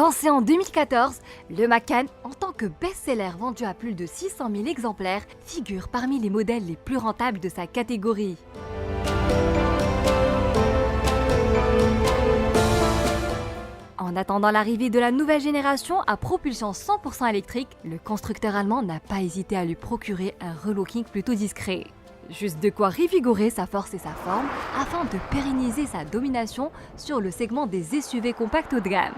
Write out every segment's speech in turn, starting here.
Lancé en 2014, le Macan, en tant que best-seller vendu à plus de 600 000 exemplaires, figure parmi les modèles les plus rentables de sa catégorie. En attendant l'arrivée de la nouvelle génération à propulsion 100% électrique, le constructeur allemand n'a pas hésité à lui procurer un relooking plutôt discret. Juste de quoi revigorer sa force et sa forme afin de pérenniser sa domination sur le segment des SUV compacts haut de gamme.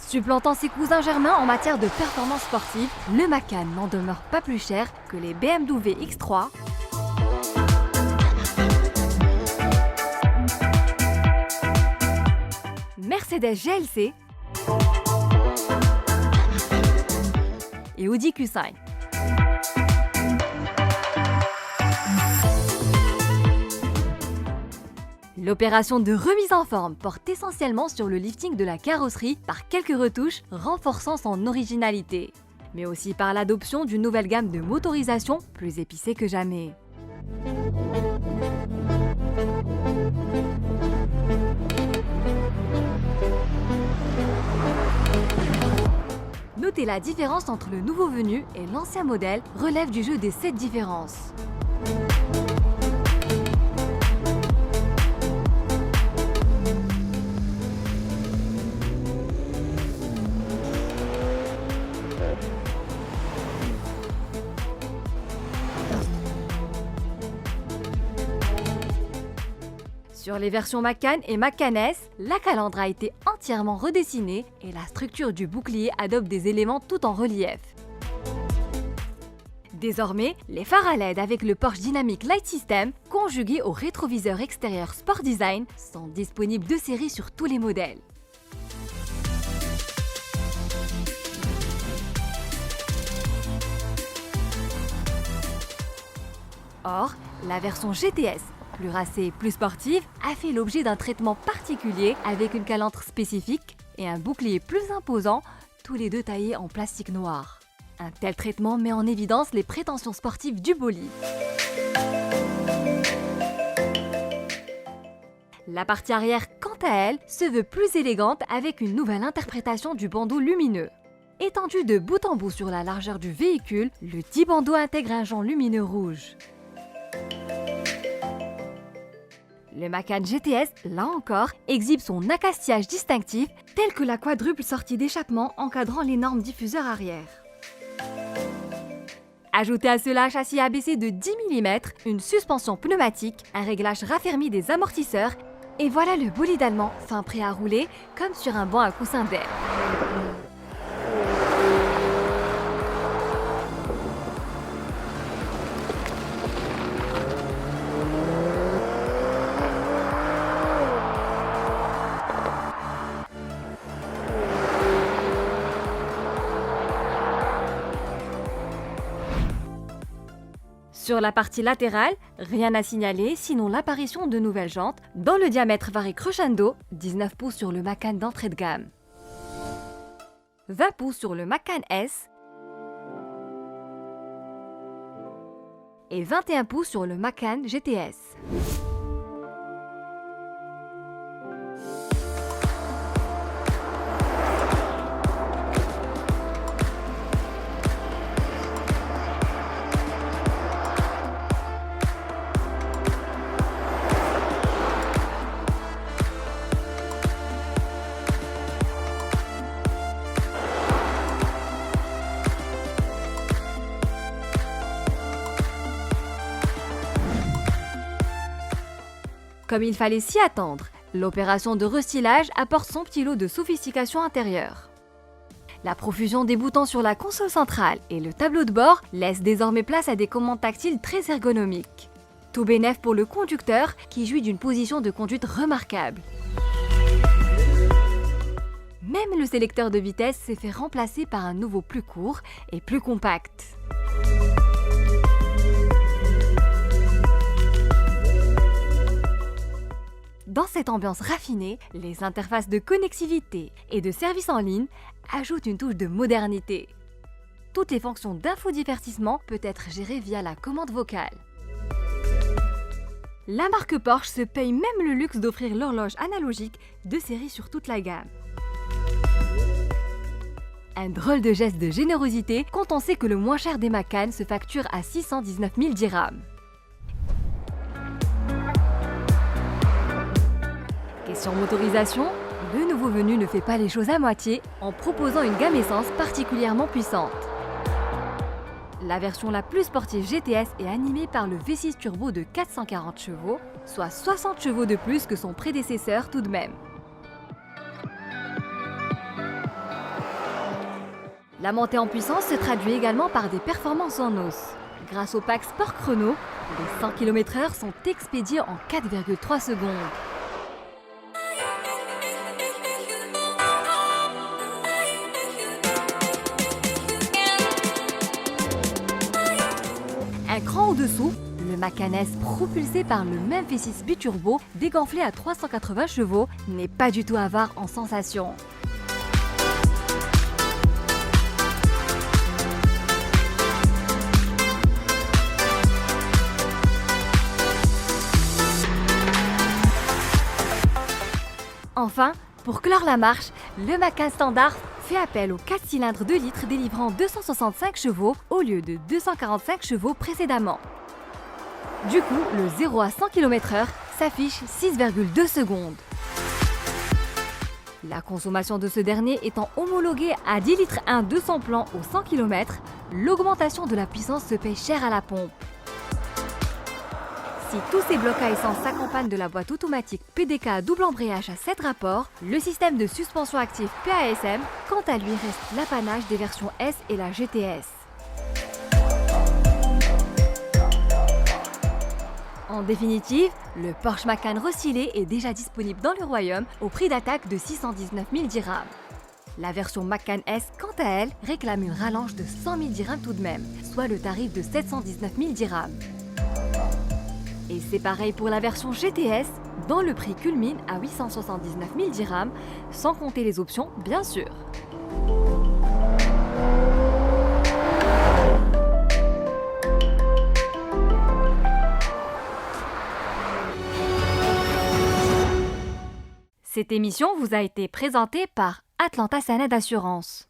Supplantant ses cousins germains en matière de performance sportive, le Macan n'en demeure pas plus cher que les BMW X3, Mercedes GLC et Audi Q5. L'opération de remise en forme porte essentiellement sur le lifting de la carrosserie par quelques retouches renforçant son originalité, mais aussi par l'adoption d'une nouvelle gamme de motorisation plus épicée que jamais. Notez la différence entre le nouveau venu et l'ancien modèle relève du jeu des 7 différences. Sur les versions Macan et Macan S, la calandre a été entièrement redessinée et la structure du bouclier adopte des éléments tout en relief. Désormais, les phares à LED avec le Porsche Dynamic Light System, conjugués au rétroviseur extérieur Sport Design, sont disponibles de série sur tous les modèles. Or, la version GTS, plus racée, plus sportive, a fait l'objet d'un traitement particulier avec une calandre spécifique et un bouclier plus imposant, tous les deux taillés en plastique noir. Un tel traitement met en évidence les prétentions sportives du bolide. La partie arrière, quant à elle, se veut plus élégante avec une nouvelle interprétation du bandeau lumineux. Étendu de bout en bout sur la largeur du véhicule, le dit bandeau intègre un jonc lumineux rouge. Le Macan GTS, là encore, exhibe son accastillage distinctif, tel que la quadruple sortie d'échappement encadrant l'énorme diffuseur arrière. Ajoutez à cela un châssis abaissé de 10 mm, une suspension pneumatique, un réglage raffermi des amortisseurs, et voilà le bolide allemand, fin prêt à rouler, comme sur un banc à coussin d'air. Sur la partie latérale, rien à signaler sinon l'apparition de nouvelles jantes dont le diamètre varie crescendo, 19 pouces sur le Macan d'entrée de gamme, 20 pouces sur le Macan S et 21 pouces sur le Macan GTS. Comme il fallait s'y attendre, l'opération de restylage apporte son petit lot de sophistication intérieure. La profusion des boutons sur la console centrale et le tableau de bord laissent désormais place à des commandes tactiles très ergonomiques. Tout bénef pour le conducteur qui jouit d'une position de conduite remarquable. Même le sélecteur de vitesse s'est fait remplacer par un nouveau plus court et plus compact. Dans cette ambiance raffinée, les interfaces de connectivité et de services en ligne ajoutent une touche de modernité. Toutes les fonctions d'infodivertissement peuvent être gérées via la commande vocale. La marque Porsche se paye même le luxe d'offrir l'horloge analogique de série sur toute la gamme. Un drôle de geste de générosité quand on sait que le moins cher des Macan se facture à 619 000 dirhams. Question motorisation, le nouveau venu ne fait pas les choses à moitié en proposant une gamme essence particulièrement puissante. La version la plus sportive GTS est animée par le V6 turbo de 440 chevaux, soit 60 chevaux de plus que son prédécesseur tout de même. La montée en puissance se traduit également par des performances en os. Grâce au pack Sport Chrono, les 100 km/h sont expédiés en 4,3 secondes. Un cran au-dessous, le Macan S propulsé par le même V6 biturbo dégonflé à 380 chevaux n'est pas du tout avare en sensations. Enfin, pour clore la marche, le Macan Standard fait appel aux 4 cylindres 2 litres délivrant 265 chevaux au lieu de 245 chevaux précédemment. Du coup, le 0 à 100 km/h s'affiche 6,2 secondes. La consommation de ce dernier étant homologuée à 10 litres 1 200 plans au 100 km, l'augmentation de la puissance se paye cher à la pompe. Si tous ces blocs à essence s'accompagnent de la boîte automatique PDK à double embrayage à 7 rapports, le système de suspension active PASM, quant à lui, reste l'apanage des versions S et la GTS. En définitive, le Porsche Macan restylé est déjà disponible dans le royaume au prix d'attaque de 619 000 dirhams. La version Macan S, quant à elle, réclame une rallonge de 100 000 dirhams tout de même, soit le tarif de 719 000 dirhams. Et c'est pareil pour la version GTS, dont le prix culmine à 879 000 dirhams, sans compter les options, bien sûr. Cette émission vous a été présentée par Atlanta Sanad Assurance.